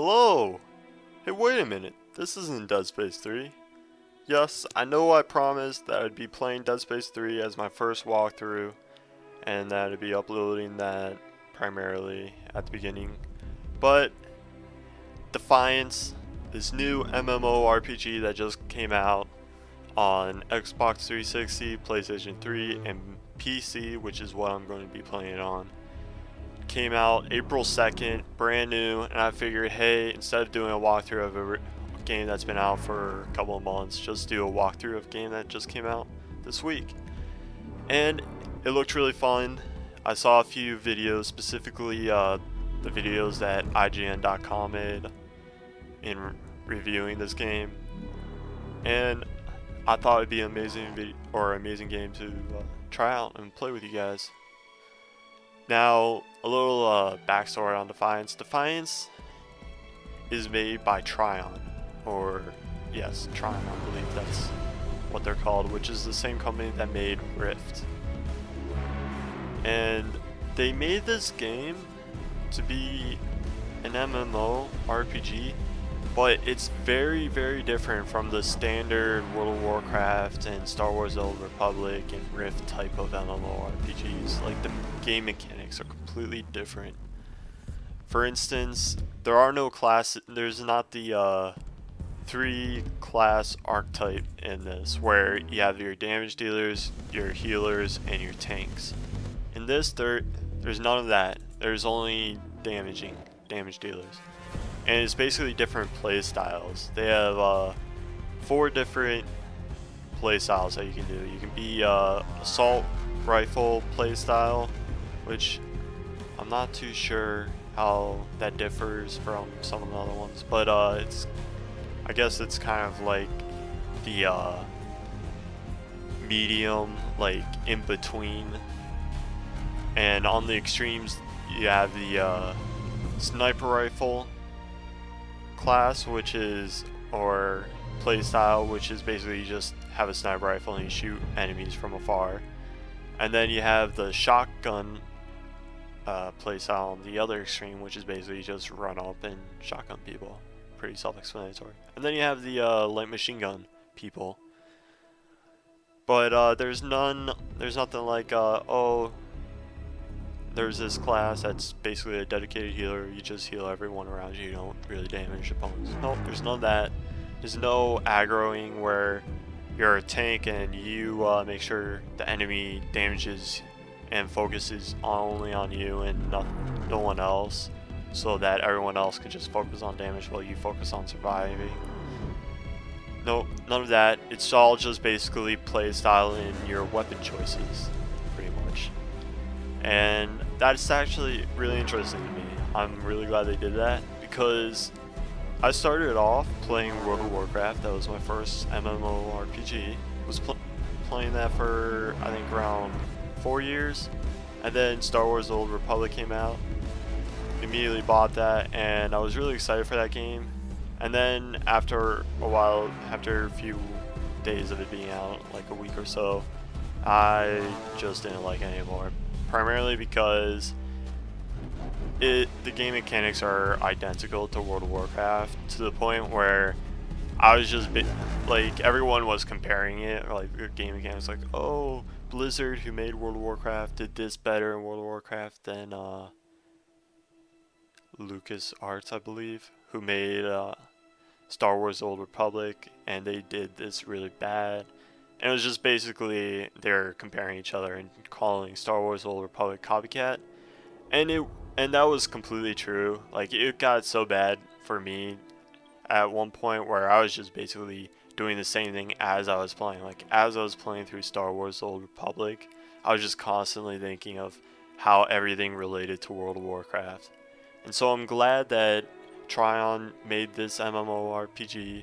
Hello! Hey, wait a minute. This isn't Dead Space 3. Yes, I know I promised that I'd be playing Dead Space 3 as my first walkthrough, and that I'd be uploading that primarily at the beginning. But Defiance, this new MMORPG that just came out on Xbox 360, PlayStation 3, and PC, which is what I'm going to be playing it on, came out April 2nd, brand new, and I figured, hey, instead of doing a walkthrough of a game that's been out for a couple of months, just do a walkthrough of a game that just came out this week. And it looked really fun. I saw a few videos, specifically the videos that IGN.com made in reviewing this game, and I thought it'd be an amazing game to try out and play with you guys. Now, a little backstory on Defiance. Defiance is made by Tryon, or yes, Tryon, I believe that's what they're called, which is the same company that made Rift. And they made this game to be an MMORPG, but it's very, very different from the standard World of Warcraft and Star Wars: The Old Republic and Rift type of MMORPGs. Like, the game mechanics are completely different. For instance, there are no classes. There's not the 3-class archetype in this, where you have your damage dealers, your healers, and your tanks. In this, there's none of that. There's only damage dealers. And it's basically different play styles. They have 4 different play styles that you can do. You can be assault rifle play style, which I'm not too sure how that differs from some of the other ones, but I guess it's kind of like the medium, like in between. And on the extremes, you have the sniper rifle class, which is, or playstyle, which is basically you just have a sniper rifle and you shoot enemies from afar. And then you have the shotgun playstyle on the other extreme, which is basically just run up and shotgun people. Pretty self-explanatory. And then you have the light machine gun people. But there's nothing like oh, there's this class that's basically a dedicated healer. You just heal everyone around you. You don't really damage opponents. Nope, there's none of that. There's no aggroing where you're a tank and you make sure the enemy damages and focuses only on you and no one else, so that everyone else can just focus on damage while you focus on surviving. Nope, none of that. It's all just basically play style in your weapon choices, pretty much. And that's actually really interesting to me. I'm really glad they did that, because I started off playing World of Warcraft. That was my first MMORPG. Was playing that for, I think, around 4 years. And then Star Wars: The Old Republic came out. Immediately bought that, and I was really excited for that game. And then after a while, after a few days of it being out, like a week or so, I just didn't like it anymore. Primarily because the game mechanics are identical to World of Warcraft, to the point where I was just like, everyone was comparing it, like the game mechanics, like, oh, Blizzard, who made World of Warcraft, did this better in World of Warcraft than LucasArts, I believe, who made Star Wars: The Old Republic, and they did this really bad. And it was just basically they're comparing each other and calling Star Wars: The Old Republic copycat. And that was completely true. Like, it got so bad for me at one point where I was just basically doing the same thing as I was playing. Like, as I was playing through Star Wars: The Old Republic, I was just constantly thinking of how everything related to World of Warcraft. And so I'm glad that Tryon made this MMORPG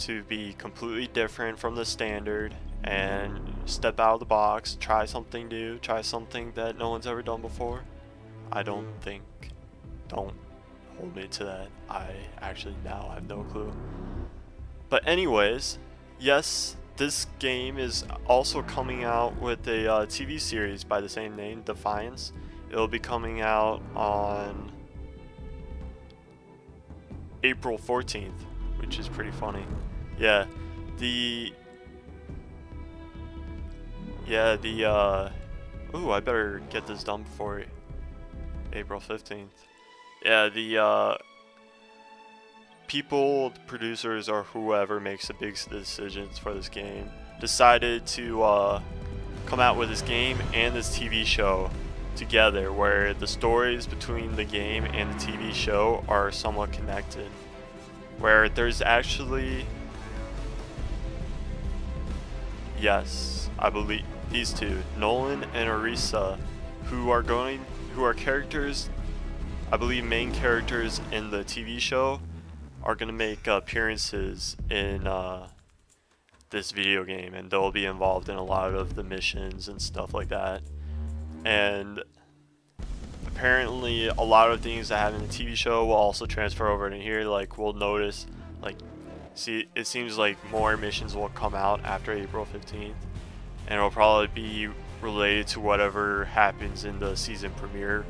to be completely different from the standard and step out of the box, try something new, try something that no one's ever done before. Don't hold me to that. I actually now have no clue. But anyways, yes, this game is also coming out with a TV series by the same name, Defiance. It'll be coming out on April 14th, which is pretty funny. Yeah, ooh, I better get this done before April 15th. Yeah, the people, the producers, or whoever makes the big decisions for this game decided to come out with this game and this TV show together, where the stories between the game and the TV show are somewhat connected, where there's actually, yes, I believe these two, Nolan and Arisa, who are characters, I believe main characters in the TV show, are going to make appearances in this video game, and they'll be involved in a lot of the missions and stuff like that. And apparently a lot of things that happen in the TV show will also transfer over in here. Like, we'll notice, like, see, it seems like more missions will come out after April 15th, and it'll probably be related to whatever happens in the season premiere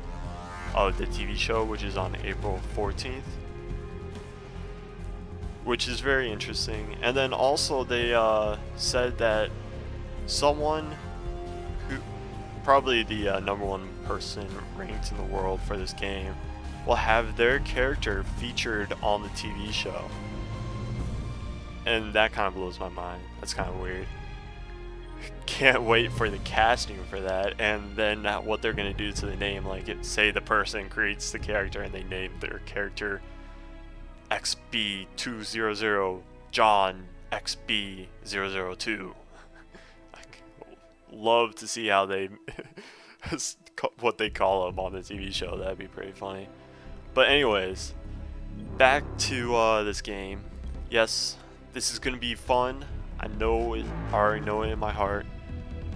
of the TV show, which is on April 14th, which is very interesting. And then also they said that someone who, probably the #1 person ranked in the world for this game, will have their character featured on the TV show. And that kind of blows my mind. That's kind of weird. Can't wait for the casting for that, and then what they're gonna do to the name. Like, say the person creates the character and they name their character XB200 John XB002. I love to see how they what they call him on the TV show. That'd be pretty funny. But anyways, back to this game. Yes, this is gonna be fun. I know it. I already know it in my heart.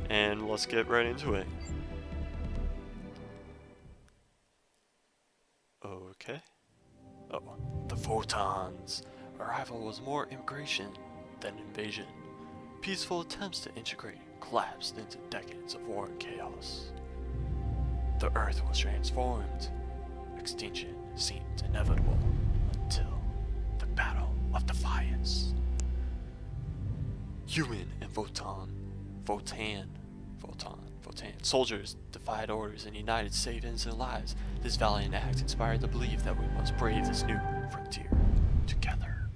And let's get right into it. Okay. Oh, the Photons. Arrival was more immigration than invasion. Peaceful attempts to integrate collapsed into decades of war and chaos. The Earth was transformed. Extinction seemed inevitable until the Battle of Defiance. Human and Photon soldiers defied orders and united to save innocent lives. This valiant act inspired the belief that we must brave this new frontier together.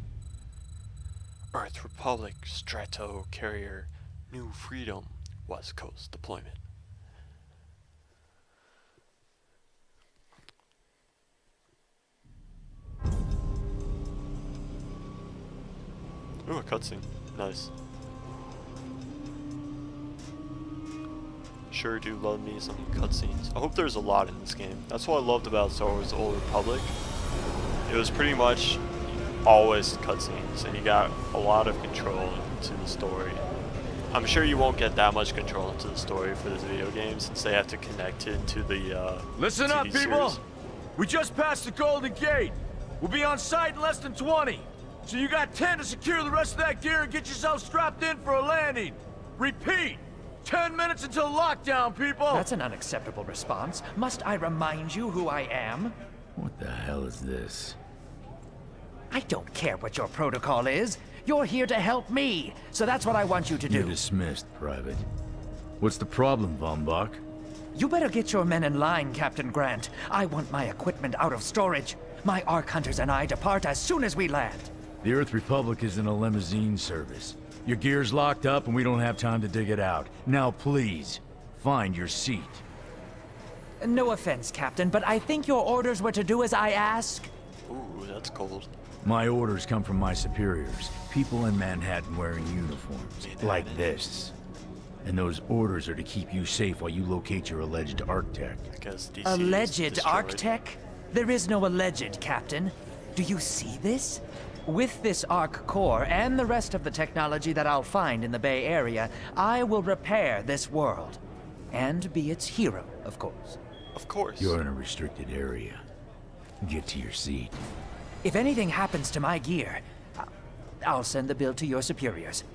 Earth Republic Strato Carrier New Freedom West Coast deployment. Ooh, a cutscene. Nice. Sure do love me some cutscenes. I hope there's a lot in this game. That's what I loved about Star Wars Old Republic. It was pretty much always cutscenes, and you got a lot of control into the story. I'm sure you won't get that much control into the story for this video game, since they have to connect it to the Listen TV up, people! series. We just passed the Golden Gate. We'll be on site in less than 20. So you got 10 to secure the rest of that gear and get yourself strapped in for a landing. Repeat! 10 minutes until lockdown, people! That's an unacceptable response. Must I remind you who I am? What the hell is this? I don't care what your protocol is. You're here to help me, so that's what I want you to You're do. dismissed, Private. What's the problem, Von Bach? You better get your men in line, Captain Grant. I want my equipment out of storage. My Ark Hunters and I depart as soon as we land. The Earth Republic is in a limousine service. Your gear's locked up and we don't have time to dig it out. Now please, find your seat. No offense, Captain, but I think your orders were to do as I ask. Ooh, that's cold. My orders come from my superiors. People in Manhattan wearing uniforms, like this. And those orders are to keep you safe while you locate your alleged Arctech. I guess DC Alleged is destroyed. Arctech? There is no alleged, Captain. Do you see this? With this Ark core and the rest of the technology that I'll find in the Bay Area, I will repair this world. And be its hero, of course. Of course. You're in a restricted area. Get to your seat. If anything happens to my gear, I'll send the bill to your superiors.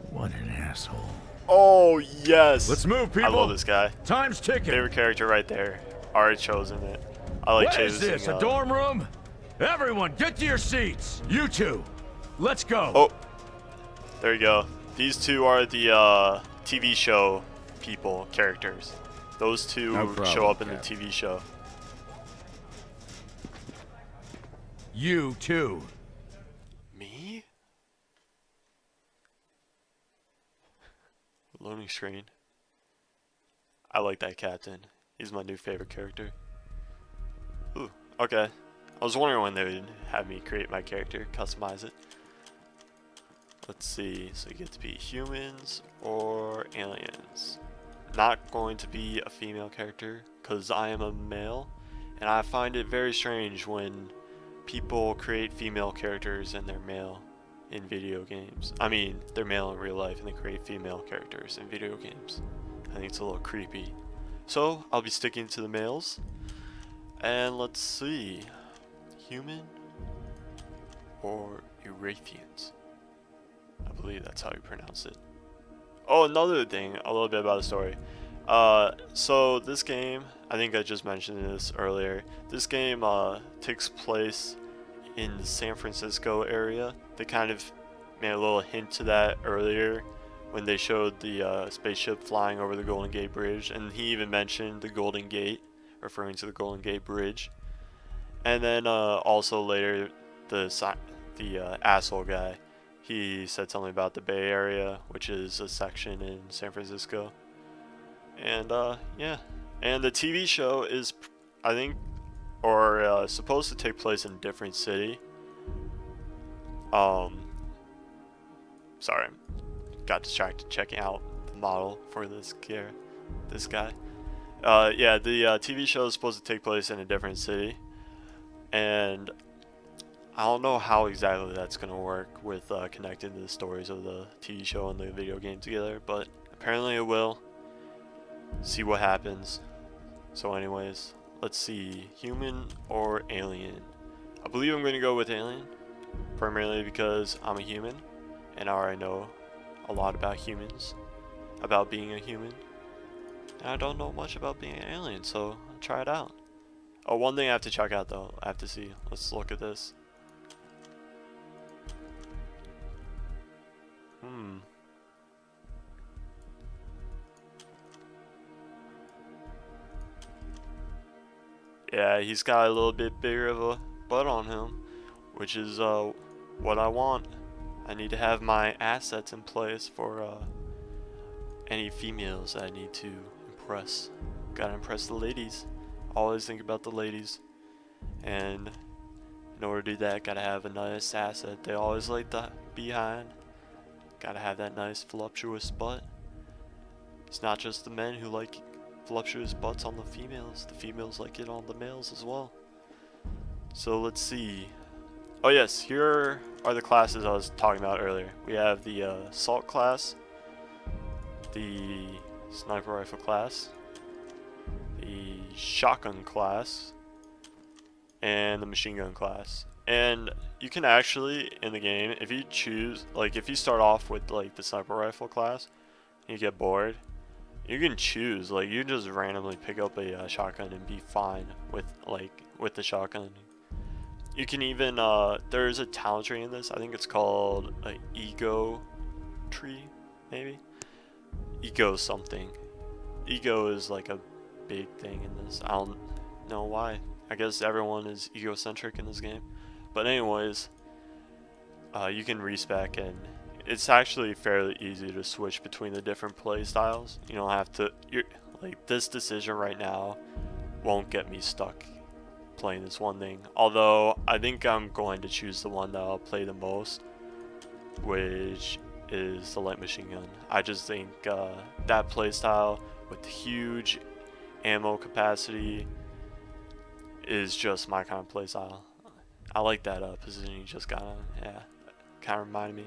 What an asshole. Oh, yes. Let's move, people! I love this guy. Time's ticking. Favorite character right there. Already chosen it. I like What is chasing. this, a dorm room? Everyone, get to your seats. You two, let's go. Oh, there you go. These two are the TV show characters. Those two No problem, show up in Cap. the TV show. You too. Me? Loading screen. I like that captain. He's my new favorite character. Ooh, okay. I was wondering when they would have me create my character, customize it. Let's see, so you get to be humans or aliens. Not going to be a female character, because I am a male, and I find it very strange when people create female characters and they're male in video games. I mean, they're male in real life and they create female characters in video games. I think it's a little creepy. So, I'll be sticking to the males. And let's see. Human or Erathians? I believe that's how you pronounce it. Oh, another thing, a little bit about the story. So this game, I think I just mentioned this earlier. This game takes place in the San Francisco area. They kind of made a little hint to that earlier when they showed the spaceship flying over the Golden Gate Bridge, and he even mentioned the Golden Gate, referring to the Golden Gate Bridge. And then also later, the asshole guy, he said something about the Bay Area, which is a section in San Francisco. And yeah, and the TV show is, I think, or supposed to take place in a different city. Sorry, got distracted checking out the model for this guy. Yeah, the TV show is supposed to take place in a different city, and I don't know how exactly that's gonna work with connecting the stories of the TV show and the video game together, but apparently it will. See what happens. So anyways, let's see, human or alien. I believe I'm gonna go with alien, primarily because I'm a human and I already know a lot about humans, about being a human, and I don't know much about being an alien, so I'll try it out. Oh, one thing I have to check out though, I have to see. Let's look at this. Yeah, he's got a little bit bigger of a butt on him, which is what I want. I need to have my assets in place for any females I need to impress. Gotta impress the ladies. Always think about the ladies. And in order to do that, gotta have a nice asset. They always like the behind. Gotta have that nice voluptuous butt. It's not just the men who like voluptuous butts on the females like it on the males as well. So let's see. Oh yes, here are the classes I was talking about earlier. We have the assault class, the sniper rifle class, the shotgun class, and the machine gun class. And you can actually, in the game, if you choose, like if you start off with like the sniper rifle class and you get bored, you can choose, like you just randomly pick up a shotgun and be fine with the shotgun. You can even there's a talent tree in this. I think it's called an ego tree, maybe ego something. Ego is like a big thing in this. I don't know why. I guess everyone is egocentric in this game. But anyways, you can respec, and it's actually fairly easy to switch between the different play styles. You don't have to. Like this decision right now won't get me stuck playing this one thing. Although I think I'm going to choose the one that I'll play the most, which is the light machine gun. I just think that play style with huge ammo capacity is just my kind of play style. I like that position you just got on. Yeah, kind of reminded me.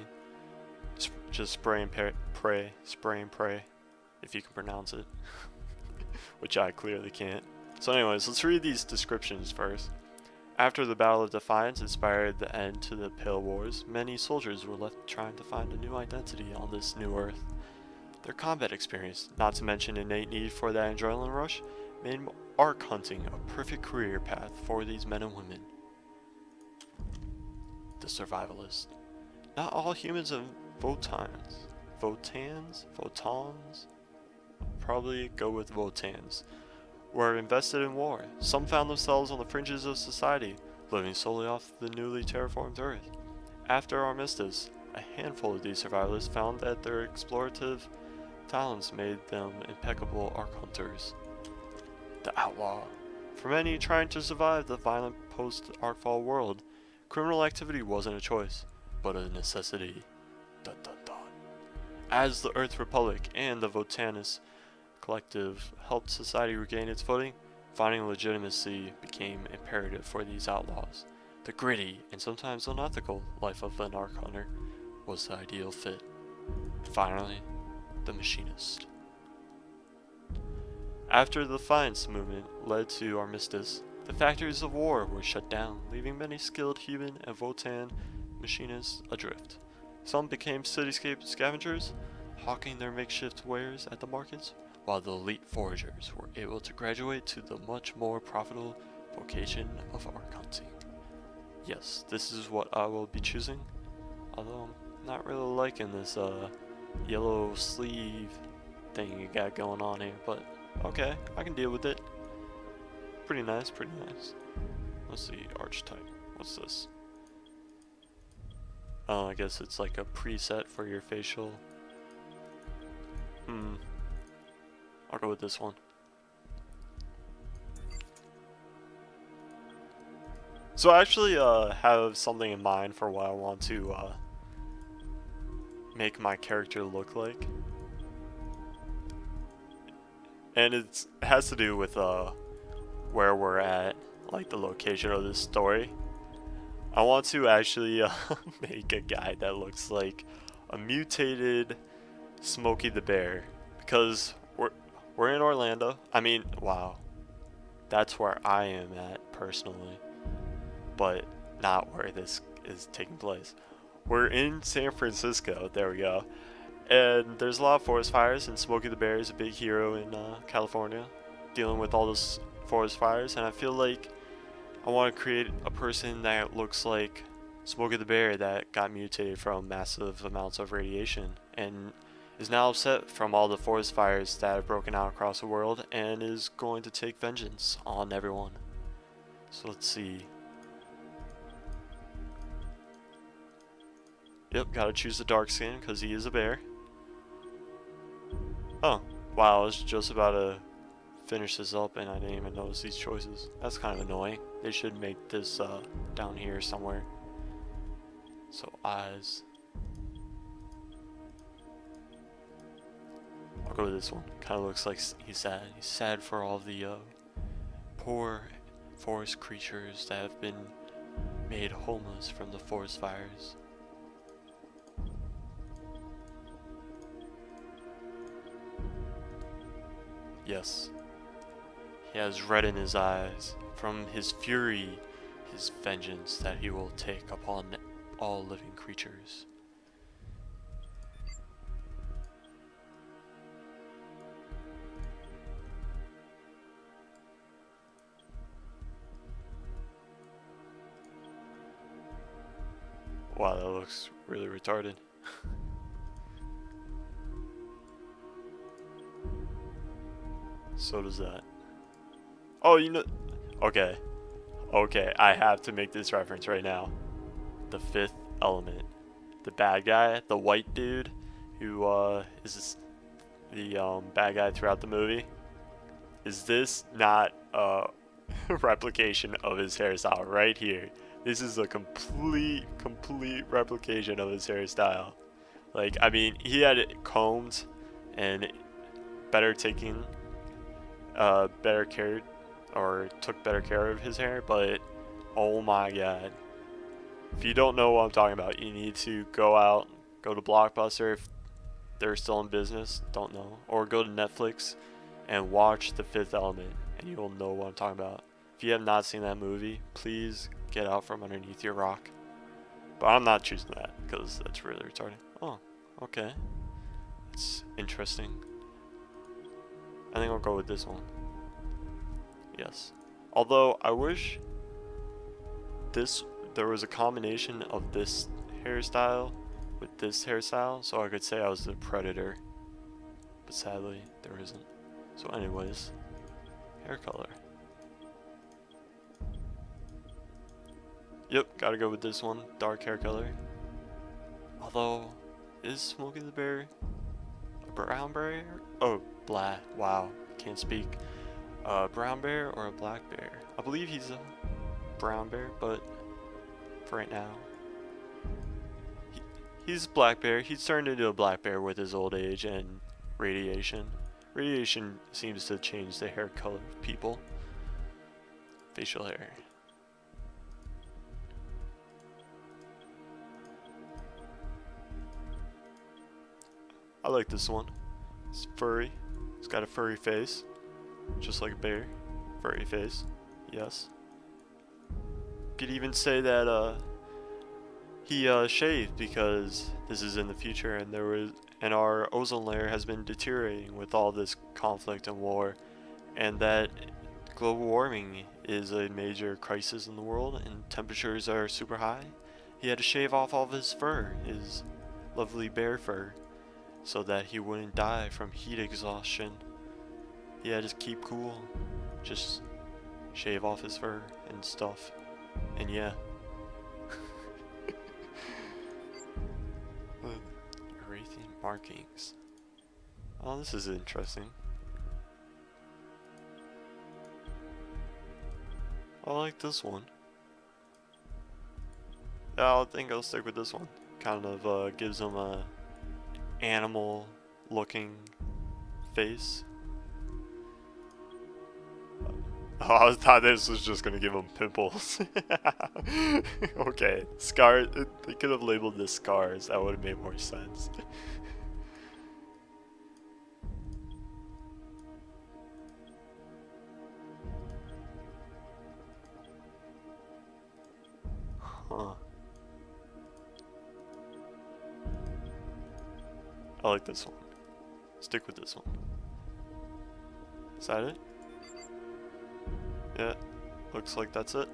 Just spray and pray, spray and pray, if you can pronounce it, which I clearly can't. So anyways, let's read these descriptions first. After the Battle of Defiance inspired the end to the Pale Wars, many soldiers were left trying to find a new identity on this new Earth. Their combat experience, not to mention innate need for that adrenaline rush, made arc hunting a perfect career path for these men and women? The survivalist. Not all humans have Votans. Votans? Probably go with Votans. Were invested in war. Some found themselves on the fringes of society, living solely off the newly terraformed Earth. After Armistice, a handful of these survivalists found that their explorative talents made them impeccable arc hunters. The outlaw. For many trying to survive the violent post-Arcfall world, criminal activity wasn't a choice, but a necessity. Dun, dun, dun. As the Earth Republic and the Votanus Collective helped society regain its footing, finding legitimacy became imperative for these outlaws. The gritty and sometimes unethical life of an arc hunter was the ideal fit. Finally, the machinist. After the Defiance movement led to Armistice, the factories of war were shut down, leaving many skilled human and Votan machinists adrift. Some became cityscape scavengers, hawking their makeshift wares at the markets, while the elite foragers were able to graduate to the much more profitable vocation of arc hunting. Yes, this is what I will be choosing, although I'm not really liking this yellow sleeve thing you got going on here, but okay, I can deal with it. Pretty nice, pretty nice. Let's see, archetype. What's this? Oh, I guess it's like a preset for your facial. I'll go with this one. So I actually have something in mind for what I want to make my character look like. And it has to do with where we're at, like the location of this story. I want to actually make a guy that looks like a mutated Smokey the Bear, because we're in Orlando. I mean, wow, that's where I am at personally, but not where this is taking place. We're in San Francisco, there we go, and there's a lot of forest fires, and Smokey the Bear is a big hero in California, dealing with all those forest fires, and I feel like I want to create a person that looks like Smokey the Bear that got mutated from massive amounts of radiation and is now upset from all the forest fires that have broken out across the world and is going to take vengeance on everyone. So let's see. Yep, gotta choose the dark skin because he is a bear. Oh, wow, I was just about to finish this up and I didn't even notice these choices. That's kind of annoying. They should make this down here somewhere. So eyes. I'll go with this one. Kind of looks like he's sad. He's sad for all the poor forest creatures that have been made homeless from the forest fires. Yes. He has red in his eyes from his fury, his vengeance that he will take upon all living creatures. Wow, that looks really retarded. So does that. Oh, you know... Okay. Okay, I have to make this reference right now. The Fifth Element. The bad guy, the white dude, who is the bad guy throughout the movie. Is this not a replication of his hairstyle right here? This is a complete replication of his hairstyle. Like, I mean, he had it combed and better taken, better cared, or took better care of his hair, but oh my god. If you don't know what I'm talking about, you need to go out, go to Blockbuster if they're still in business, don't know, or go to Netflix and watch The Fifth Element, and you'll know what I'm talking about. If you have not seen that movie, please get out from underneath your rock. But I'm not choosing that, because that's really retarded. Oh, okay. That's interesting. I think I'll go with this one. Yes. Although I wish there was a combination of this hairstyle with this hairstyle, so I could say I was the Predator. But sadly, there isn't. So anyways, hair color. Yep, gotta go with this one, dark hair color. Although, is Smokey the Bear a brown bear? Oh, black. Wow, can't speak. A brown bear or a black bear? I believe he's a brown bear, but for right now, he's a black bear. He's turned into a black bear with his old age and radiation. Radiation seems to change the hair color of people. Facial hair. I like this one. It's furry. It's got a furry face. Just like a bear. Furry face. Yes. Could even say that he shaved because this is in the future and our ozone layer has been deteriorating with all this conflict and war, and that global warming is a major crisis in the world and temperatures are super high. He had to shave off all of his fur, his lovely bear fur, so that he wouldn't die from heat exhaustion. He had to keep cool, just shave off his fur and stuff. And yeah. Earthy markings. Oh, this is interesting. I like this one. Yeah, I think I'll stick with this one. Kind of gives him a animal looking face. Oh, I thought this was just gonna give him pimples. Okay, scars. They could have labeled this scars. That would have made more sense. Huh. I like this one. Stick with this one. Is that it? Yeah, looks like that's it.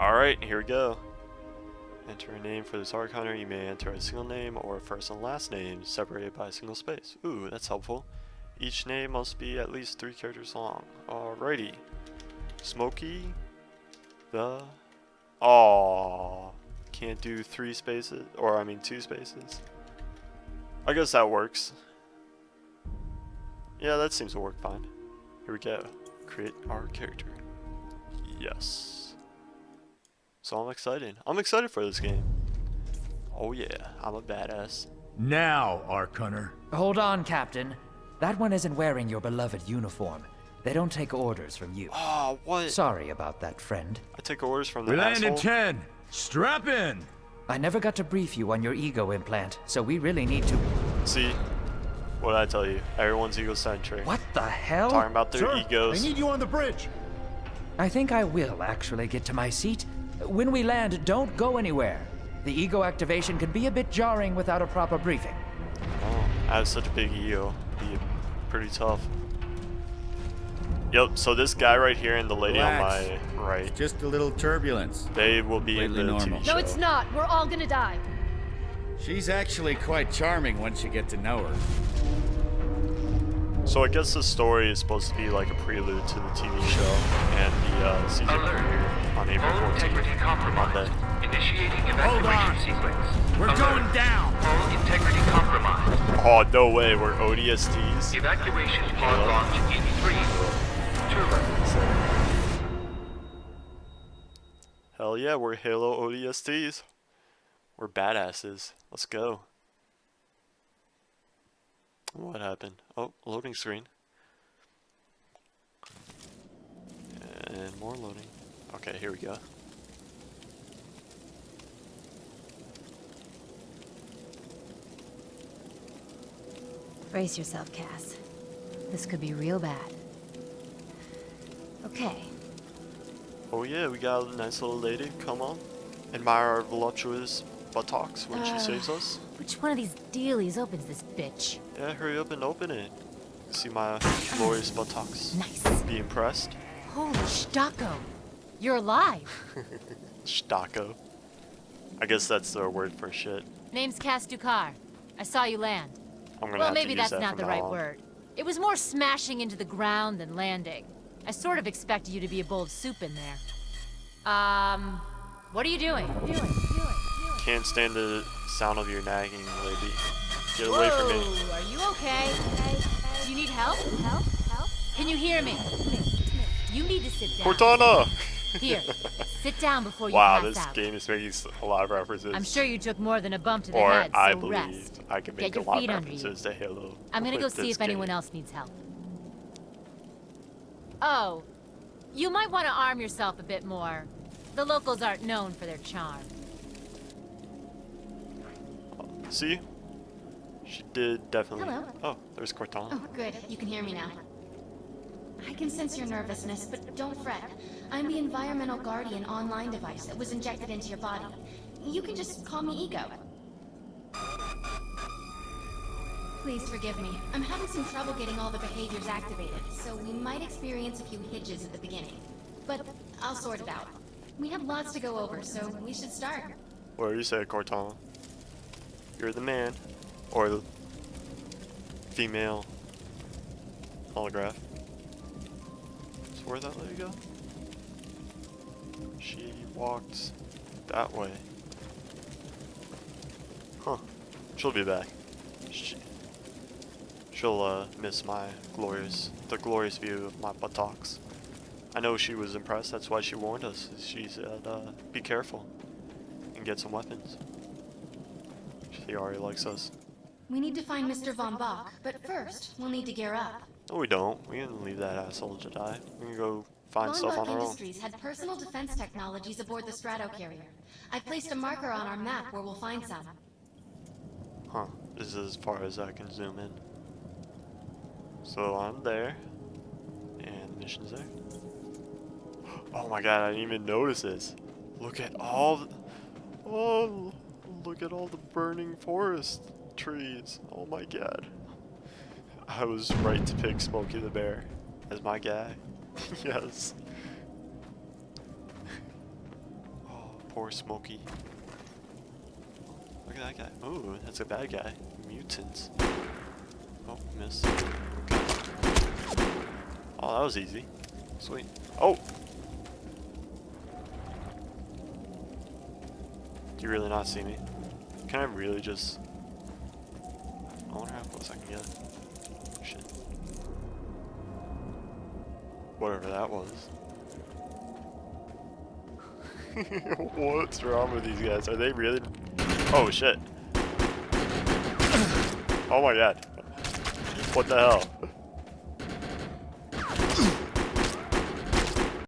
Alright, here we go. Enter a name for this Arc Hunter. You may enter a single name or a first and last name separated by a single space. Ooh, that's helpful. Each name must be at least 3 characters long. Alrighty. Smokey the... Aww. Can't do 3 spaces, or I mean 2 spaces. I guess that works. Yeah, that seems to work fine. Here we go. Create our character. Yes. So I'm excited. I'm excited for this game. Oh yeah, I'm a badass. Now, Arc Hunter. Hold on, Captain. That one isn't wearing your beloved uniform. They don't take orders from you. Oh, what? Sorry about that, friend. I take orders from the We land in asshole? 10. Strap in. I never got to brief you on your ego implant, so we really need to... See? What did I tell you? Everyone's egocentric. What the hell? Talking about their egos. I need you on the bridge. I think I will actually get to my seat. When we land, don't go anywhere. The ego activation can be a bit jarring without a proper briefing. Oh, I have such a big ego. Be pretty tough. Yep, so this guy right here and the lady Relax. on my right, Just a little turbulence. they will be in the Completely normal. TV show. No, it's not. We're all gonna die. She's actually quite charming once you get to know her. So I guess the story is supposed to be like a prelude to the TV show and the season premiere on April 14th, Monday. Initiating Hold on. evacuation sequence. We're Alert. going down. All integrity compromised. Oh, no way, we're ODSTs? Evacuation pod launch in 3, 2, Hell yeah, we're Halo ODSTs. We're badasses. Let's go. What happened? Oh, loading screen. And more loading. Okay, here we go. Brace yourself, Cass. This could be real bad. Okay. Oh yeah, we got a nice little lady. Come on. Admire our voluptuous buttocks when she saves us. Which one of these dealies opens this bitch? Yeah, hurry up and open it. See my glorious buttocks. Nice. Be impressed. Holy Stocko. You're alive. Stocko. I guess that's their word for shit. Name's Cass Dukar. I saw you land. I'm gonna Well, have to maybe use that's that not from the now right on. word. It was more smashing into the ground than landing. I sort of expected you to be a bowl of soup in there. What are you doing? Can't stand the sound of your nagging, lady. Get away from me. Whoa, are you okay? Do you need help? Can you hear me? You need to sit down. Cortana! Here, sit down before you Wow, pass this out. game is making a lot of references. I'm sure you took more than a bump to the Or head, so I believe rest. I can make Get a your lot of feet under you. references to Halo. I'm gonna go with see this if anyone game. else needs help. Oh, you might want to arm yourself a bit more. The locals aren't known for their charm. See? She did definitely. Hello. Oh, there's Cortana. Oh, good. You can hear me now. I can sense your nervousness, but don't fret. I'm the Environmental Guardian online device that was injected into your body. You can just call me Ego. Please forgive me. I'm having some trouble getting all the behaviors activated, so we might experience a few hitches at the beginning. But I'll sort it out. We have lots to go over, so we should start. What do you say, Cortana? You're the man. Or the female holograph. So where'd that lady go? She walked that way. Huh. She'll be back. She'll miss the glorious view of my buttocks. I know she was impressed, that's why she warned us. She said, be careful and get some weapons. She already likes us. We need to find Mr. Von Bach, but first, we'll need to gear up. No, we don't. We can leave that asshole to die. We can go find Von stuff Bach on our own. Industries had personal defense technologies aboard the Stratocarrier. I placed a marker on our map where we'll find some. Huh. This is as far as I can zoom in. So I'm there. And the mission's there. Oh my god, I didn't even notice this. Look at all the... Oh, look at all the burning forest trees. Oh my god. I was right to pick Smokey the Bear as my guy. Yes. Oh, poor Smokey. Look at that guy. Ooh, that's a bad guy. Mutants. Oh, missed. Okay. Oh, that was easy. Sweet. Oh! Do you really not see me? Can I really just... I wonder how close I can get. Shit. Whatever that was. What's wrong with these guys? Are they really... Oh shit. Oh my god. What the hell?